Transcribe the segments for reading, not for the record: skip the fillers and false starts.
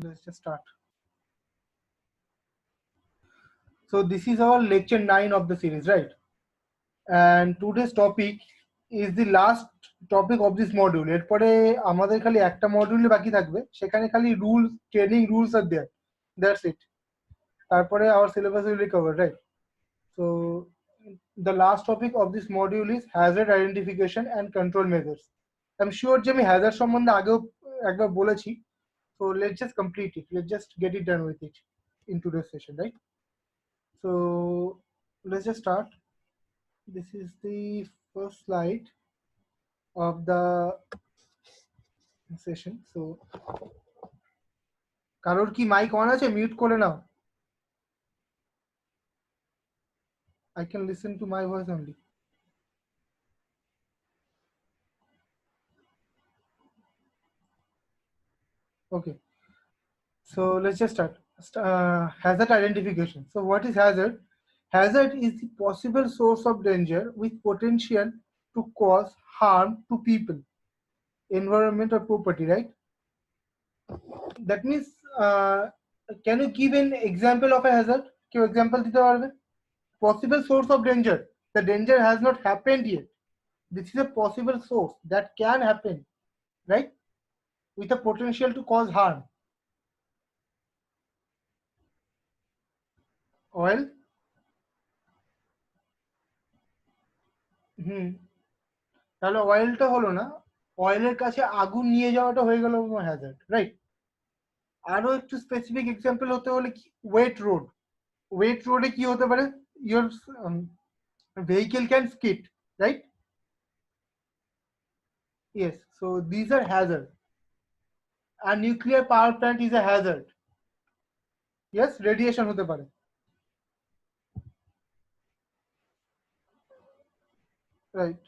Let's just start. So this is our lecture 9 of the series, right? And today's topic is the last topic of this module. এরপরে আমাদের খালি একটা module বাকি থাকবে, সেখানে খালি রুলস, ট্রেনিং রুলস আর দেয়ার, দ্যাটস ইট। তারপরে our syllabus will be covered, right? So the last topic of this module is hazard identification and control measures. I'm sure যে আমি hazard সম্বন্ধে আগেও একবার বলেছি, so let's just complete it, let's just get it done with it in today's session, right? So let's just start. This is the first slide of the session. So কারোর কি mic on আছে? Mute করে নাও। I can listen to my voice only. Okay, so let's just start. Hazard identification. So what is hazard? Hazard is the possible source of danger with potential to cause harm to people, environment or property, right? That means can you give an example of a hazard? কেউ example দিতে পারবে? Possible source of danger. The danger has not happened yet. This is a possible source that can happen, right? With a potential to cause harm. Oil. তাহলে অয়েলটা হলো না, অয়েলের কাছে আগুন নিয়ে যাওয়াটা হয়ে গেল হ্যাজার্ড, রাইট? আরো একটু স্পেসিফিক এক্সাম্পল হতে হলে কি, ওয়েট রোড। ওয়েট রোডে কি হতে পারে? Your vehicle can skid, right? Yes, so these are hazard. A nuclear power plant is a hazard. Yes, radiation হতে পারে। Right.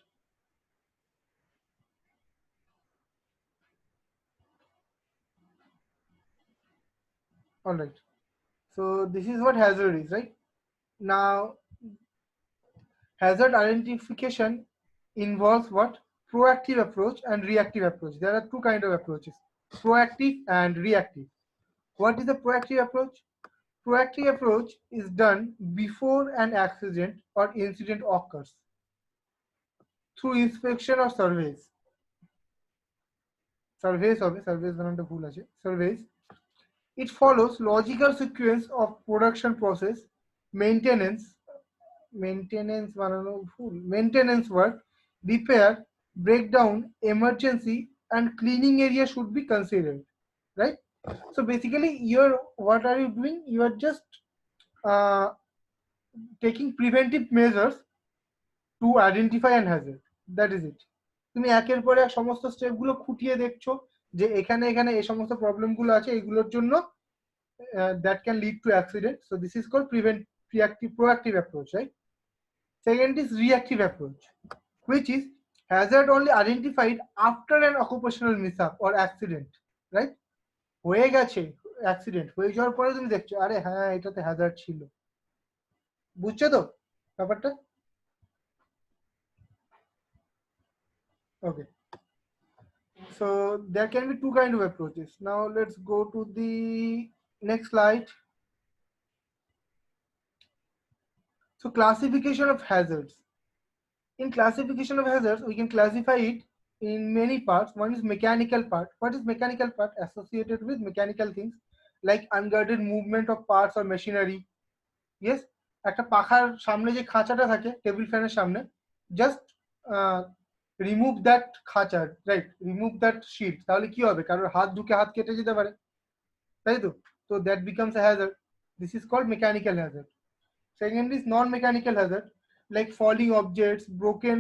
All right. So this is what hazard is, right? Now, hazard identification involves what? Proactive approach and reactive approach. There are two kinds of approaches, proactive and reactive. What is the proactive approach? Proactive approach is done before an accident or incident occurs through inspection or surveys. Surveys বানানটা ভুল আছে, surveys. It follows logical sequence of production process, maintenance work, repair, breakdown, emergency, and cleaning area should be considered, right? So basically, what are you doing? You are just taking preventive measures to identify an hazard. That is it. তুমি একের পর এক সমস্ত স্টেপগুলো খুঁটিয়ে দেখছো যে এখানে এখানে এই সমস্ত প্রবলেমগুলো আছে, এগুলোর জন্য that can lead to accident. So this is called proactive approach, right? Second is reactive approach, which is hazard only identified after an occupational mishap or accident, right? হয়ে গেছে অ্যাক্সিডেন্ট, হয়ে যাওয়ার পরে তুমি দেখছো আরে হ্যাঁ এটাতে হ্যাজার্ড ছিল। বুঝছো তো ব্যাপারটা? Okay, so there can be two kind of approaches. Now let's go to the next slide. So classification of hazards. In classification of hazards, we can classify it in many parts. One is mechanical part. What is mechanical part? Associated with mechanical things like unguarded movement of parts or machinery. Yes, একটা পাখার সামনে যে খাঁচাটা থাকে table ফ্যানের সামনে, just remove that খাঁচা, right? Remove that sheet, তাহলে কি হবে? কারোর হাত ঢুকে হাত কেটে যেতে পারে, তাই তো? তো that becomes a hazard. This is called mechanical hazard. Second is non-mechanical hazard, like falling objects, broken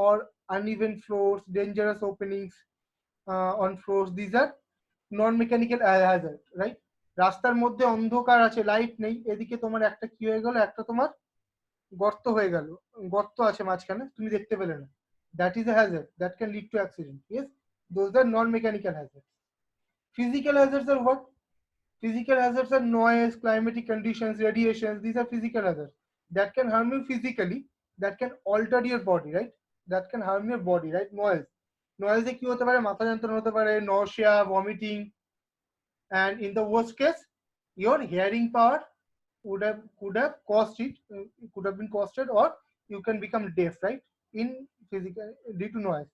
or uneven floors, dangerous openings on floors. These are non-mechanical hazard, right? রাস্তার মধ্যে অন্ধকার আছে, লাইট নেই, এদিকে তোমার একটা কি হয়ে গেল, একটা তোমার গর্ত হয়ে গেল, গর্ত আছে মাঝখানে, তুমি দেখতে পেলে না, that is a hazard that can lead to accident. Yes, those are non-mechanical hazards. Physical hazards are what? Physical hazards are noise, climatic conditions, radiations. These are physical hazards that can harm you physically, that can alter your body, right? That can harm your body, right? Noise. Noise কি হতে পারে? মাথা যন্ত্রণা হতে পারে, nausea, vomiting, and in the worst case, your hearing power could have cost it, could have been costed, or you can become deaf, right? In physical due to noise.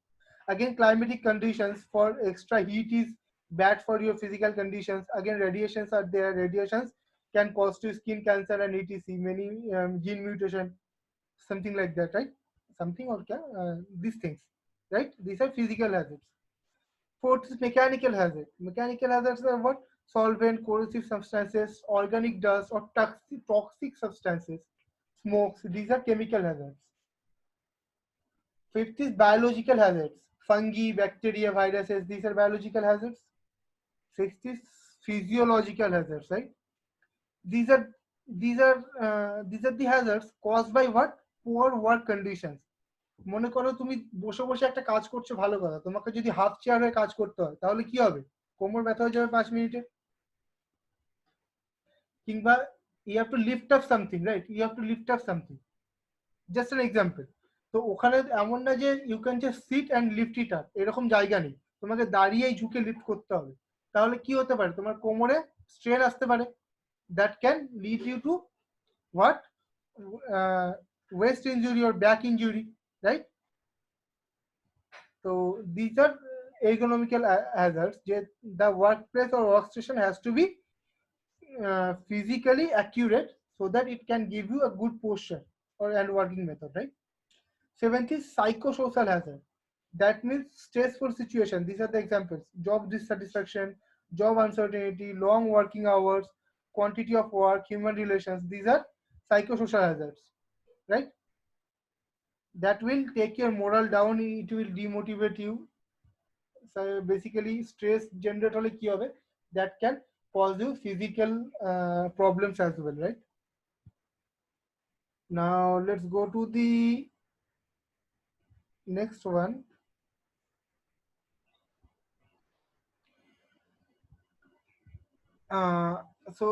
Again, climatic conditions for extra heat is bad for your physical conditions. Again, radiations are there. Radiations can cause you skin cancer and etc. Many gene mutation, something like that, right? Something or these things, right? These are physical hazards. Fourth is mechanical hazard. Mechanical hazards are what? Solvent, corrosive substances, organic dust, or toxic substances, smokes. These are chemical hazards. Fifth is biological hazards. Fungi, bacteria, viruses. These are biological hazards. Sixth is physiological hazards, right? These are these are the hazards caused by what? Poor work conditions. মনে করো তুমি বসে বসে একটা কাজ করছো, ভালো কথা, তোমাকে যদি হাফ চেয়ার হয়ে কাজ করতে হয় তাহলে কি হবে? কোমর ব্যথা হয়ে যাবে 5 মিনিটে। কিংবা you have to lift up something, right? You have to lift up something, just an example. তো ওখানে এমন না যে you can just sit and lift it up, এরকম জায়গা নেই, তোমাকে দাঁড়িয়েই ঝুঁকে লিফট করতে হবে। তাহলে কি হতে পারে? তোমার কোমরে স্ট্রেন আসতে পারে, that can lead you to what? Waist injury or back injury, right? So these are ergonomical hazards. The workplace or workstation has to be physically accurate so that it can give you a good posture or and working method, right? Seventh is psychosocial hazard. That means stressful situation. These are the examples: job dissatisfaction, job uncertainty, long working hours, quantity of work, human relations. These are psychosocial hazards, right? That will take your morale down. It will demotivate you. So basically, stress generate hole ki hobe? That can cause you physical problems as well, right? Now let's go to the next one. Uh, so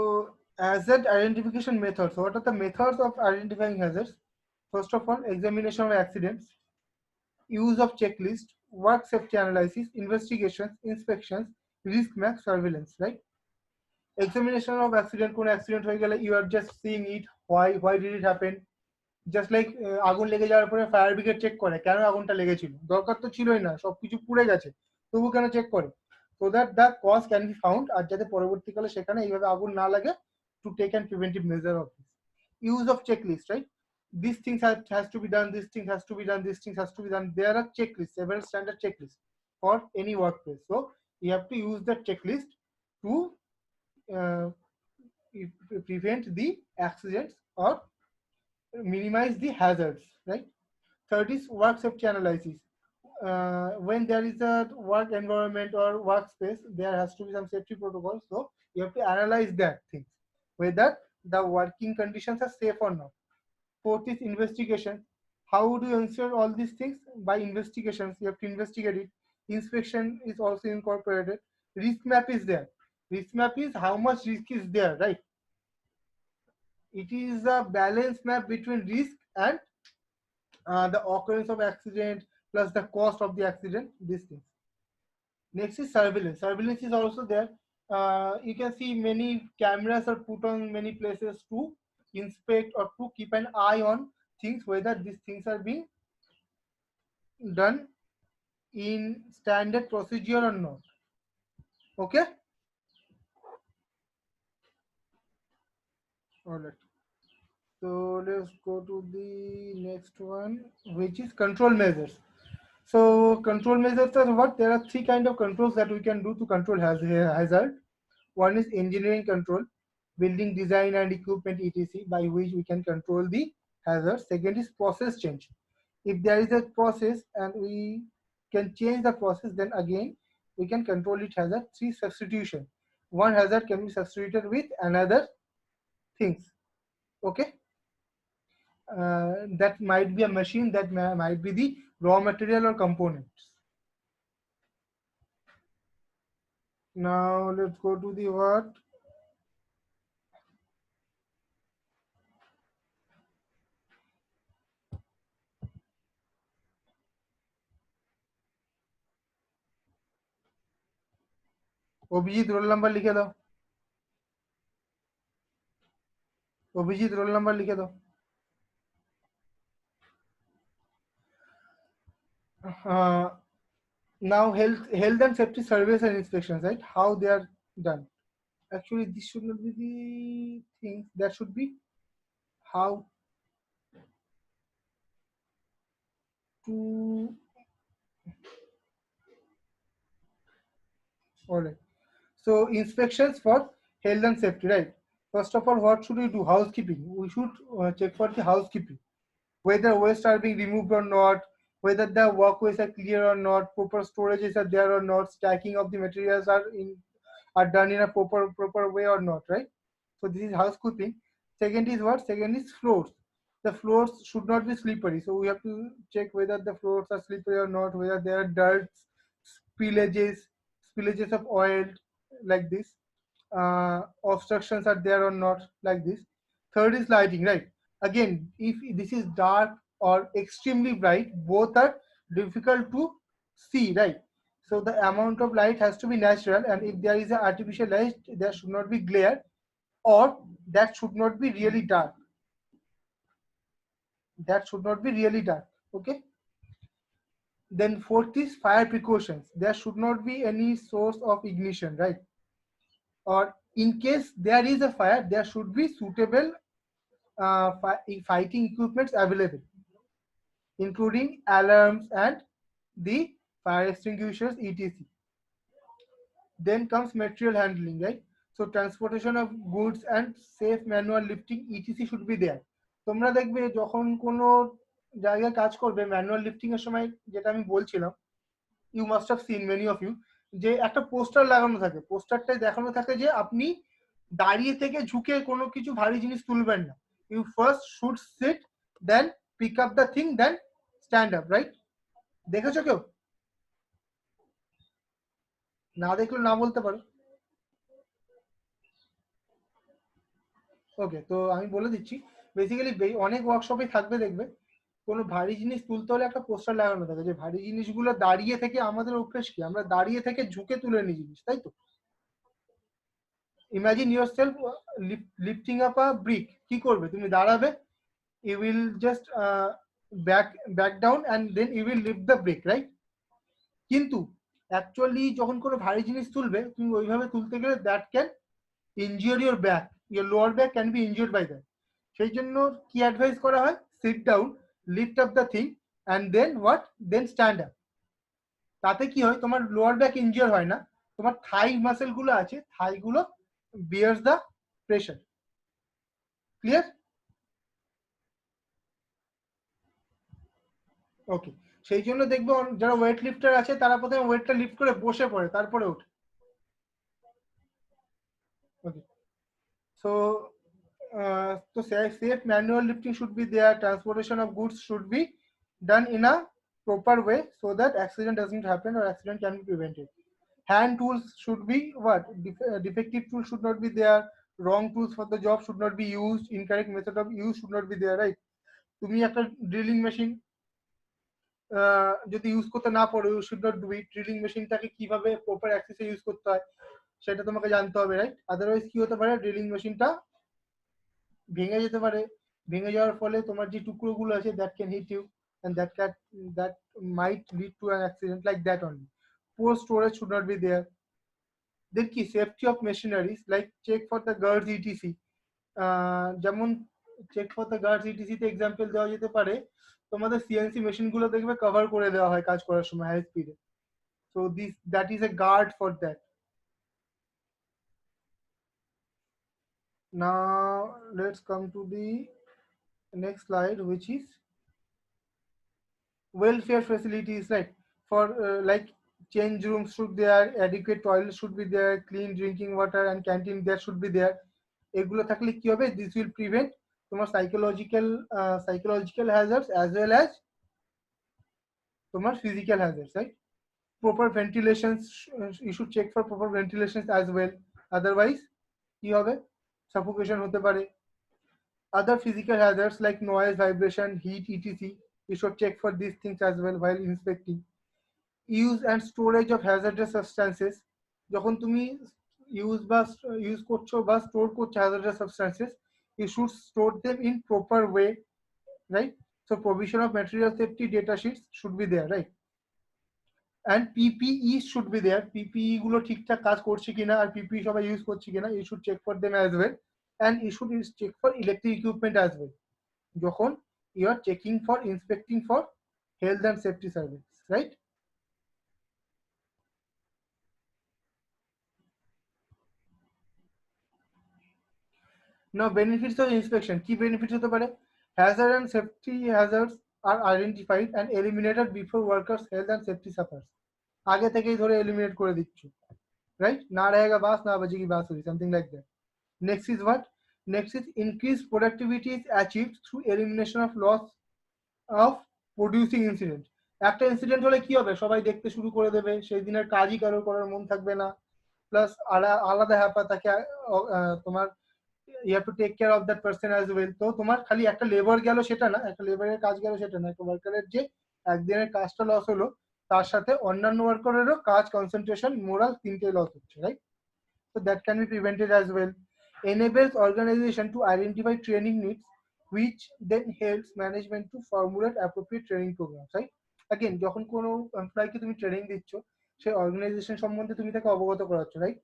hazard identification methods. What are the methods of identifying hazards? First of all, examination of accidents, use of checklist, work safety analysis, investigations, inspections, risk map, surveillance, right? Examination of accident, কোন accident হয়ে গেলে you are just seeing it, why did it happen? Just like আগুন লেগে যাওয়ার পরে fire brigade check করে কেন আগুনটা লেগেছিল, দরকার তো ছিলই না, সবকিছু পুড়ে গেছে, তবু কেন চেক করে? So that the cause can be found, আর যাতে পরবর্তীকালে সেখানে এইভাবে আগুন না লাগে, to take an preventive measure of this. Use of checklist, right? These things has to be done, this thing has to be done, this thing has to be done. There are checklists, several standard checklists for any workplace. So you have to use that checklist to uh, prevent the accidents or minimize the hazards, right? Third is work safety analysis. When there is a work environment or workspace, there has to be some safety protocols. So you have to analyze that things, whether the working conditions are safe or not. Fourth is investigation. How do you ensure all these things? By investigations, you have to investigate it. Inspection is also incorporated. Risk map is there. Risk map is how much risk is there, right? It is a balance map between risk and the occurrence of accident plus the cost of the accident, these things. Next is surveillance. Surveillance is also there. You can see many cameras are put on many places to inspect or to keep an eye on things, whether these things are being done in standard procedure or not. Okay? All right. So let's go to the next one, which is control measures. So control measures are what? There are three kind of controls that we can do to control hazard. One is engineering control, building design and equipment etc., by which we can control the hazard. Second is process change. If there is a process and we can change the process, then again we can control it hazard. Three, substitution. One hazard can be substituted with another things. Okay. That might be a machine, that might be the raw material or components. Now let's go to the what? Abhijit roll number লিখে দাও, Abhijit roll number লিখে দাও। Now health and safety surveys and inspections, right? How they are done. Actually, this should not be the thing. That should be how to. Alright. So inspections for health and safety, right? First of all, what should we do? Housekeeping. We should check for the housekeeping, whether waste are being removed or not, whether the walkways are clear or not, proper storages are there or not, stacking of the materials are done in a proper way or not, right? So this is housekeeping. Second is what? Second is floors. The floors should not be slippery. So we have to check whether the floors are slippery or not, whether there are dirts, spillages of oil, like this. Obstructions are there or not, like this. Third is lighting, right? Again, if this is dark or extremely bright, both are difficult to see, right? So the amount of light has to be natural, and if there is an artificial light, there should not be glare, or that should not be really dark. That should not be really dark. Okay. Then fourth is fire precautions. There should not be any source of ignition, right? Or in case there is a fire, there should be suitable fighting equipments available, including alarms and the fire extinguishers, etc. Then comes material handling, right? So transportation of goods and safe manual lifting, etc. should be there. তোমরা দেখবে যখন কোনো জায়গায় কাজ করবে manual lifting এর সময়, যেটা আমি বলছিলাম, you must have seen many of you, যে একটা পোস্টার লাগানো থাকে, পোস্টারটাই দেখানো থাকে যে আপনি দাঁড়িয়ে থেকে ঝুঁকে কোনো কিছু ভারী জিনিস তুলবেন না, you first should sit, then pick up the thing, then stand up, right? দেখেছো কেউ? না দেখলে না বলতে পারো। ওকে, তো আমি বলে দিচ্ছি। বেসিক্যালি অনেক ওয়ার্কশপে থাকবে, দেখবে কোনো ভারী জিনিস তুলতে হলে একটা পোস্টার লাগানো থাকে যে ভারী জিনিসগুলো দাঁড়িয়ে থেকে, আমাদের অভ্যেস কি, আমরা দাঁড়িয়ে থেকে ঝুঁকে তুলে নিই জিনিস, তাই তো? ইমাজিন ইয়োরসেলফ লিফটিং আপ আ ব্রিক। কি করবে? তুমি দাঁড়াবে, you will just back down and then you will lift the brake, right? কিন্তু অ্যাকচুয়ালি যখন কোনো ভারী জিনিস তুলবে, তুমি ওইভাবে তুলতে গেলে that can injure your back, your lower back can be injured by that. সেই জন্য কি অ্যাডভাইস করা হয়? Sit down, lift up the thing, and then what, then stand up. তাতে কি হয়, তোমার লোয়ার ব্যাক ইনজিওর হয় না, তোমার থাই মাসেল গুলো আছে, থাই গুলো বিয়ার্স দ্য প্রেশার। ক্লিয়ার? ওকে, সেই জন্য দেখবে যারা ওয়েট লিফটার আছে তারা প্রথমে ওয়েটটা লিফট করে বসে পড়ে, তারপরে ওঠে। ওকে, so so safe manual lifting should be there. Transportation of goods should be done in a proper way so that accident doesn't happen or accident can be prevented. Hand tools should be what? Defective tools should not be there. Wrong tools for the job should not be used. Incorrect method of use should not be there, right? তুমি একটা drilling machine যদি use করতে না পারো, you should not do it. Drilling মেশিনটাকে কিভাবে proper অ্যাক্সেসে use করতে হয় সেটা তোমাকে জানতে হবে, রাইট? আদারওয়াইজ কি হতে পারে, ড্রিলিং মেশিনটা ভেঙে যেতে পারে। ভেঙে যাওয়ার ফলে তোমার যে টুকরোগুলো আছে, that can hit you and that might lead to an accident, like that only. Poor storage should not be there. Then কি, safety of machineries, like check for the guards, etc. যেমন check for the guards etc তে example দেওয়া যেতে পারে, তোমাদের CNC machine গুলো দেখবে cover করে দেওয়া হয় কাজ করার সময় হাই স্পিডে। So that is a guard for that. Now let's come to the next slide, which is welfare facilities, right? For like change rooms should be there, adequate toilets should be there, clean drinking water and canteen that should be there. এগুলো থাকলে কি হবে, this will prevent তোমার psychological hazards as well as তোমার physical hazards, right? Proper ventilations, you should check for proper ventilations as well, otherwise কি হবে, suffocation হতে পারে। Other physical hazards like noise, vibration, heat, etc. You should check for these things as well while inspecting. Use and storage of hazardous substances. যখন তুমি use করছো বা store করছো hazardous substances, you should store them in proper way, right? So provision of material safety data sheets should be there, right? And PPE should be there. PPE গুলো ঠিকঠাক কাজ করছে কিনা আর PPE সবাই ইউজ করছে কিনা, you should check for them as well. And you should check for electric equipment as well যখন you are checking for inspecting for health and safety service, right? Now benefits of inspection. Key benefits হতে পারে hazard and safety hazards are identified and eliminated before workers health and safety suffers. আগে থেকেই ধরে eliminate করে দিচ্ছ, right? না रहेगा बास ना बजेगी बांसुरी, something like that. Next is what? Next is increased productivity is achieved through elimination of loss of producing incident. একটা ইনসিডেন্ট হলে কি হবে, সবাই দেখতে শুরু করে দেবে, সেই দিনের কাজই কারোর করার মন থাকবে না, প্লাস আলাদা হ্যাপা তাকে তোমার you have to take care of that person as well. তো তোমার খালি একটা লেবার গেল সেটা না, একটা লেবারের কাজ গেল সেটা না, একটা ওয়ার্কারের যে একদিনের কাজটা লস হলো তার সাথে অন্যান্য ওয়ার্কারেরও কাজ, কনসেন্ট্রেশন, মোরাল তিনটেই লস হচ্ছে, right? So that can be prevented as well. Enables organization to identify training needs, which then helps management to formulate appropriate training programs, right? Again, যখন কোনো এমপ্লয়িকে তুমি ট্রেনিং দিচ্ছ, সেই অর্গানাইজেশন সম্বন্ধে তুমি তাকে অবগত করাচ্ছ, right?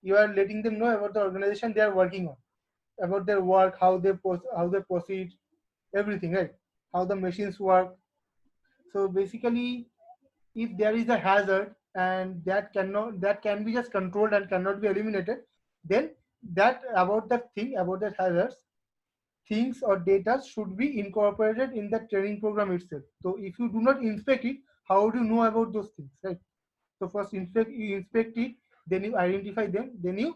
You are letting them know about the organization they are working on, about their work, how they proceed, everything, right? How the machines work. So basically, if there is a hazard and that can be just controlled and cannot be eliminated, then that about that thing, about that hazards, things or data should be incorporated in the training program itself. So if you do not inspect it, how do you know about those things, right? So first you inspect it, then you identify them, then you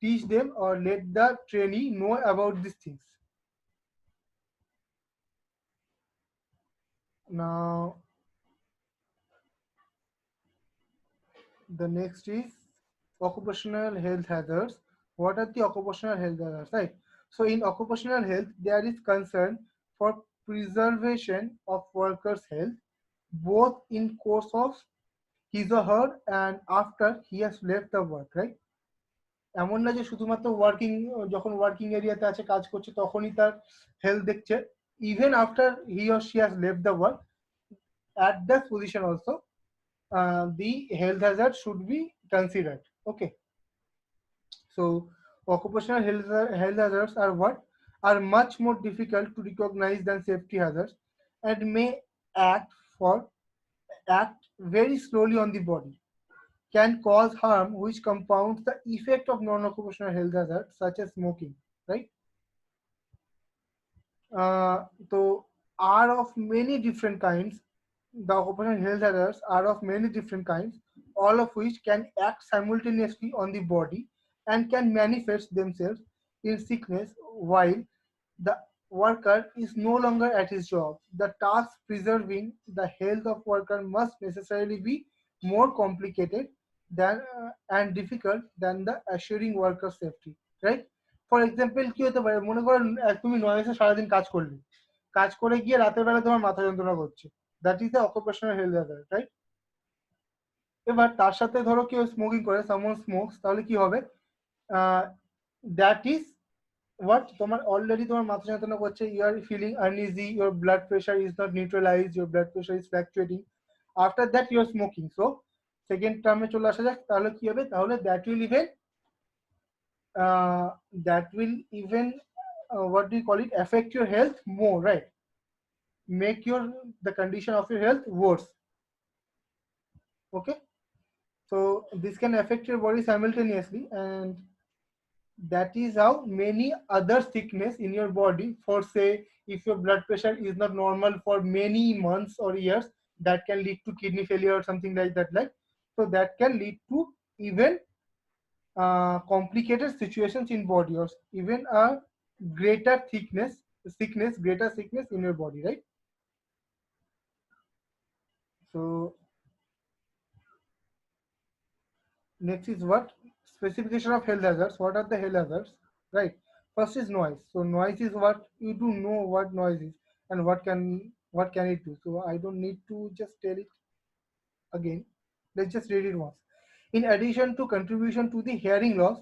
teach them or let the trainee know about these things. Now the next is occupational health hazards. What are the occupational health hazards, right? So in occupational health, there is concern for preservation of workers' health, both in course of his or her and after he has left the work, right? এমন না যে শুধুমাত্র যখন working এরিয়াতে আছে কাজ করছে তখনই তার হেলথ দেখছে, even after he or she has left the work, at that position also the health hazard should be considered. Okay. So occupational health hazards are what? Are much more difficult to recognize than safety hazards and may act for act very slowly on the body, can cause harm which compounds the effect of non-occupational health hazards such as smoking, right? So are of many different kinds. The occupational health hazards are of many different kinds, all of which can act simultaneously on the body and can manifest themselves in sickness while the worker is no longer at his job. The task preserving the health of worker must necessarily be more complicated than and difficult than the assuring worker safety, right? For example কি হতে পারে, মনে করো তুমি নয়েসে সারাদিন কাজ করলে, কাজ করে গিয়ে রাতের বেলা তোমার মাথা যন্ত্রণা করছে, that is the occupational health Hazard, right? এবার তার সাথে ধরো কেউ স্মোকিং করে, সামওয়ান স্মোকস, তাহলে কি হবে? দ্যাট ইজ what তোমার অলরেডি তোমার মাথা যন্ত্রণা করছে, you are feeling uneasy, your blood pressure is not neutralized, your blood pressure is fluctuating, after that you are smoking. So second টার্মে চলে আসা যাক, তাহলে কি হবে? তাহলে that will even what do you call it, affect your health more, right? Make the condition of your health worse. Okay, so this can affect your body simultaneously, and that is how many other sickness in your body, for say if your blood pressure is not normal for many months or years, that can lead to kidney failure or something like that, like, so that can lead to even complicated situations in body, or even a greater greater sickness in your body, right? So next is what? Specification of health hazards. What are the health hazards, right? First is noise. So noise is what you do know what noise is and what can it do. So I don't need to just tell it again. Let's just read it once. In addition to contribution to the hearing loss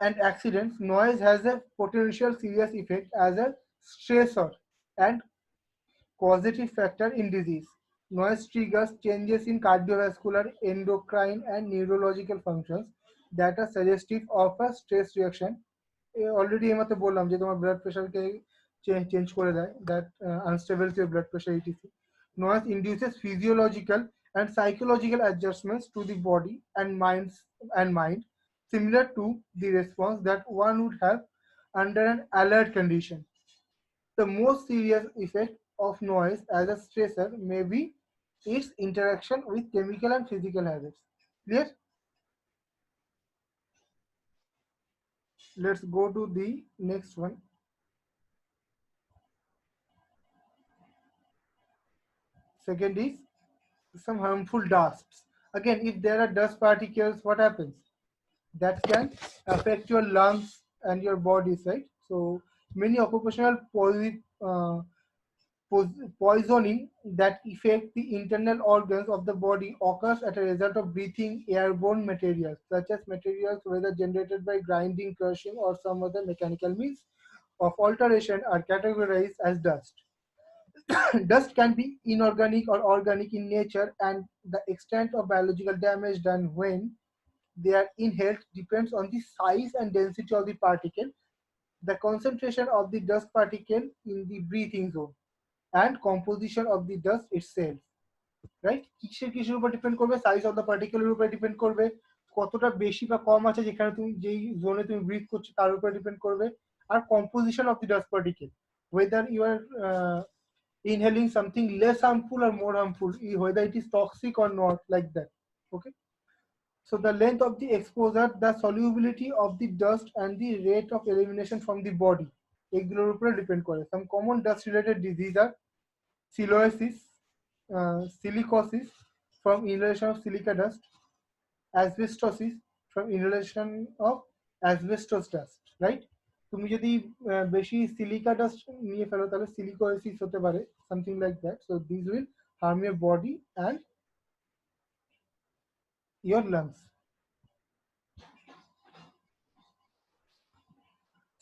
and accidents, noise has a potential serious effect as a stressor and causative factor in disease. Noise triggers changes in cardiovascular, endocrine, and neurological functions that are suggestive of a stress reaction. Already এই মাত্র বললাম যে তোমার blood প্রেশারকে change করে দেয়, that unstable your blood pressure etc. Noise induces physiological and psychological adjustments to the body and mind, similar to the response that one would have under an alert condition. The most serious effect of noise as a stressor may be its interaction with chemical and physical habits. Clear? Let's go to the next one. Second is some harmful dusts. Again, if there are dust particles, what happens? That can affect your lungs and your bodies, right? So many occupational poisoning that affect the internal organs of the body occurs as a result of breathing airborne materials, such as materials whether generated by grinding, crushing, or some other mechanical means of alteration are categorized as dust. Dust can be inorganic or organic in nature, and the extent of biological damage done when they are inhaled depends on the size and density of the particle, the concentration of the dust particle in the breathing zone, and composition of the dust itself. Right? কিসের উপর depend করবে? Size of the পার্টিকেলের উপরে depend করবে, কতটা বেশি বা কম আছে যেখানে তুমি যেই জোনে তুমি ব্রিথ করছো তার উপরে ডিপেন্ড করবে, আর composition of the dust particle, whether you are inhaling something less harmful or more harmful, whether it is toxic or not, like that. Okay. So the length of the exposure, the solubility of the dust, and the rate of elimination from the body, এগুলোর উপরে depend করে. Some common dust related diseases are silicosis, silicosis from inhalation of silica dust, asbestosis from inhalation of asbestos dust, right? তুমি যদি বেশি silica dust নিয়ে ফেলো তাহলে silicosis হতে পারে, something like that. So this will harm your body and your lungs.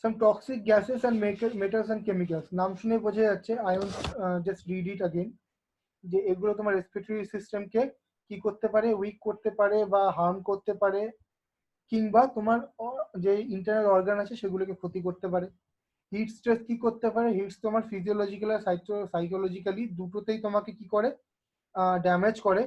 Some toxic gases and metals and chemicals. নাম শুনে বোঝা যাচ্ছে, I will just read it again. যে এগুলো তোমার রেসপিরেটরি সিস্টেমকে কি করতে পারে, উইক করতে পারে বা হার্ম করতে পারে, কিংবা তোমার যে ইন্টারনাল অর্গান আছে সেগুলোকে ক্ষতি করতে পারে. হিট স্ট্রেস কি করতে পারে? হিটস তোমার ফিজিওলজিক্যাল আর সাইকোলজিক্যালি দুটোতেই তোমাকে কি করে, ড্যামেজ করে.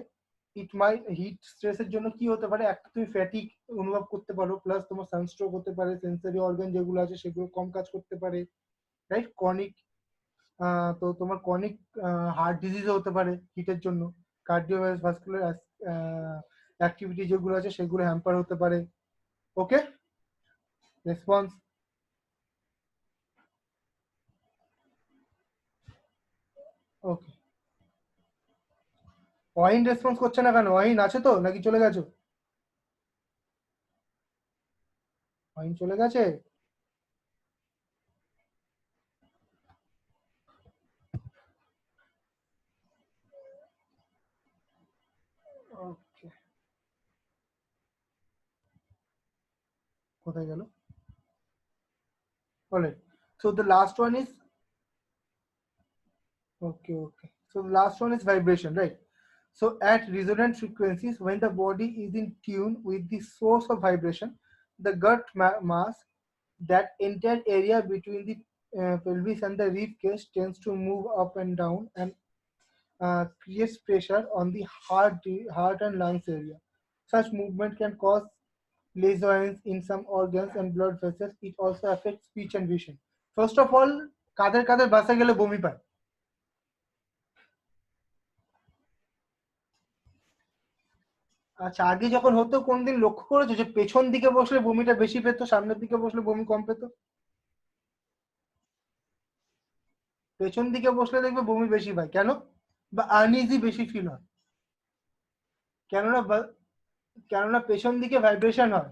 হিট স্ট্রেসের জন্য কি হতে পারে? একটা তুমি ফ্যাটিক অনুভব করতে পারো, প্লাস তোমার সানস্ট্রোক হতে পারে, সেন্সরি অর্গান যেগুলো আছে সেগুলো কম কাজ করতে পারে, রাইট? ক্রনিক, তো তোমার ক্রনিক হার্ট ডিজিজও হতে পারে হিটের জন্য. কার্ডিওভাস্কুলার অ্যাক্টিভিটি যেগুলো আছে সেগুলো হ্যাম্পার হতে পারে. ওকে, রেসপন্স? ওকে, ওয়াহিন রেসপন্স করছে না কেন? ওয়াহিন আছে তো নাকি চলে গেছো? ওয়াহিন চলে গেছে? ওকে, কোথায় গেল? Alright, so the last one is okay. So the last one is vibration, right? So at resonant frequencies, when the body is in tune with the source of vibration, the gut mass, that entire area between the pelvis and the rib cage, tends to move up and down and creates pressure on the heart and lungs area. Such movement can cause lesions in some organs and blood vessels. It also affects speech and vision. First of all, কাদের কাদের বাসে গেলে বমি পায়? আচ্ছা, আগে যখন হতো কোনদিন লক্ষ্য করেছো যে পেছন দিকে বসলে বমিটা বেশি পেত, সামনের দিকে বসলে বমি কম পেত? পেছন দিকে বসলে দেখবে বমি বেশি পায়, কেন? বা আনইজি বেশি ফিল হয়, কেননা কেননা পেছন দিকে ভাইব্রেশন হয়.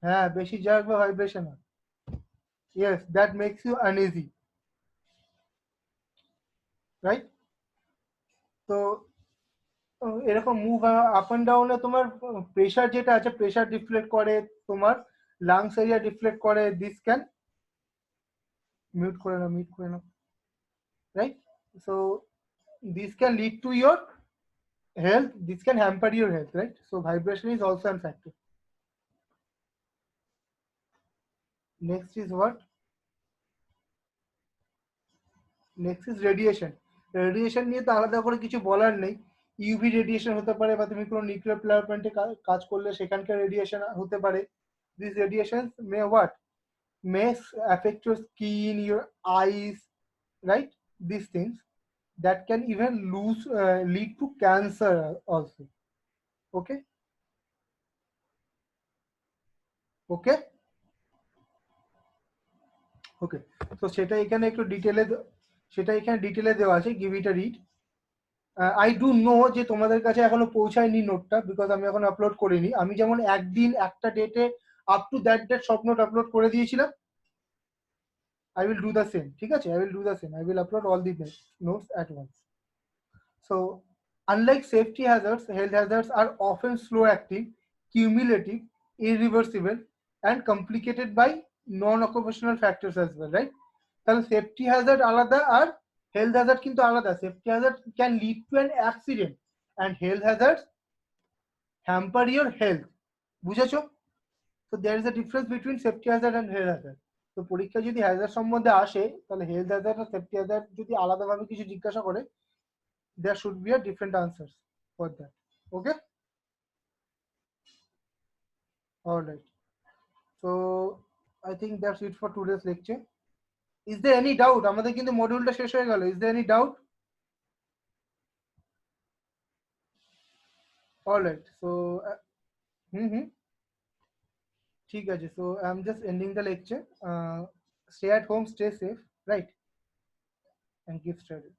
হ্যাঁ, বেশি জার্ক বা ভাইব্রেশন হয়. Yes, that makes you uneasy, right? তো এরকম মুভ আপ এন্ড ডাউনে তোমার প্রেসার যেটা আছে প্রেসার ডিফ্লেক্ট করে, তোমার লাংস এরিয়া ডিফ্লেক্ট করে, দিস ক্যান মিউট করে নাও, right? So this can lead to your health, this can hamper your health, right? So vibration is also a factor. Next is what? Next is radiation. Radiation নিয়ে তো আলাদা করে কিছু বলার নেই। ইউভি রেডিয়েশন হতে পারে, বা তুমি কোনো নিউক্লিয়ার পাওয়ার প্ল্যান্টে কাজ করলে সেখানকার রেডিয়েশন হতে পারে। This radiation May what, may affect your skin, your eyes, right? These things that can even lead to cancer also. Okay, okay, okay. So সেটা এখানে একটু ডিটেলে দেওয়া আছে, give it a read. I do know যে তোমাদের কাছে এখনো পৌঁছায়নি নোটটা, বিকজ আমি এখন আপলোড করিনি। আমি যেমন একদিন একটা ডেটে আপ টু দ্যাট ডেট সব নোট আপলোড করে দিয়েছিলাম, I will do the same, ঠিক আছে? I will do the same, I will upload all the notes at once. So unlike safety hazards, health hazards are often slow acting, cumulative, irreversible, and complicated by non-occupational factors as well, right? তাহলে safety hazard আলাদা আর health hazard কিন্তু আলাদা। Safety hazard can lead to an accident and health hazard hamper your health. বুঝেছো? তো there is a difference between safety hazard and health hazard. তো পরীক্ষা যদি হ্যাজার্ড সম্বন্ধে আসে, তাহলে হেলথ হ্যাজার্ড আর সেফটি হ্যাজার্ড যদি আলাদাভাবে কিছু জিজ্ঞাসা করে, there should be a different answers for that. Okay, all right. So I think that's it for today's lecture. Is there any doubt? আমাদের কিন্তু মডিউলটা শেষ হয়ে গেল। Is there any doubt? All right. So ঠিক আছে। So I'm just ending the lecture. Stay at home, stay safe, right? And keep studying.